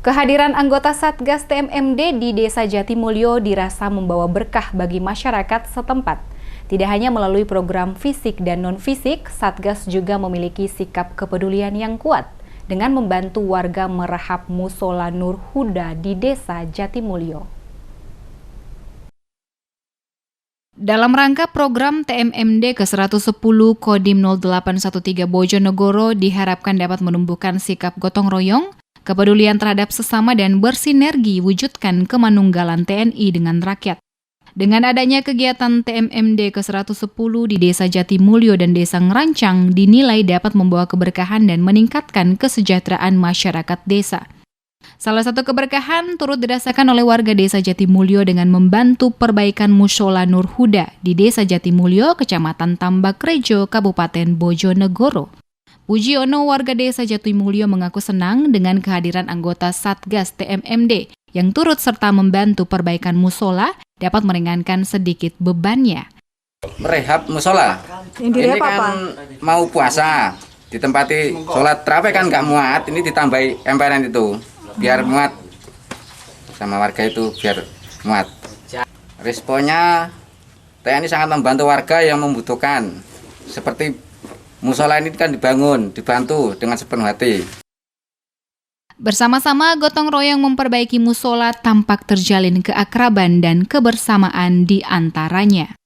Kehadiran anggota Satgas TMMD di Desa Jatimulyo dirasa membawa berkah bagi masyarakat setempat. Tidak hanya melalui program fisik dan non-fisik, Satgas juga memiliki sikap kepedulian yang kuat dengan membantu warga merahap Musola Nur Huda di Desa Jatimulyo. Dalam rangka program TMMD ke-110 Kodim 0813 Bojonegoro diharapkan dapat menumbuhkan sikap gotong royong, kepedulian terhadap sesama dan bersinergi wujudkan kemanunggalan TNI dengan rakyat. Dengan adanya kegiatan TMMD ke-110 di Desa Jatimulyo dan Desa Ngerancang dinilai dapat membawa keberkahan dan meningkatkan kesejahteraan masyarakat desa. Salah satu keberkahan turut dirasakan oleh warga Desa Jatimulyo dengan membantu perbaikan Musola Nur Huda di Desa Jatimulyo, Kecamatan Tambak Rejo, Kabupaten Bojonegoro. Pujiono, warga Desa Jatimulyo, mengaku senang dengan kehadiran anggota Satgas TMMD yang turut serta membantu perbaikan musola dapat meringankan sedikit bebannya. Merehab musola, ini kan mau puasa, ditempati sholat terawih kan nggak muat, ini ditambahi emperan itu, biar muat sama warga itu, biar muat. Responnya TNI sangat membantu warga yang membutuhkan, seperti musola ini kan dibantu dengan sepenuh hati. Bersama-sama gotong royong memperbaiki musola tampak terjalin keakraban dan kebersamaan di antaranya.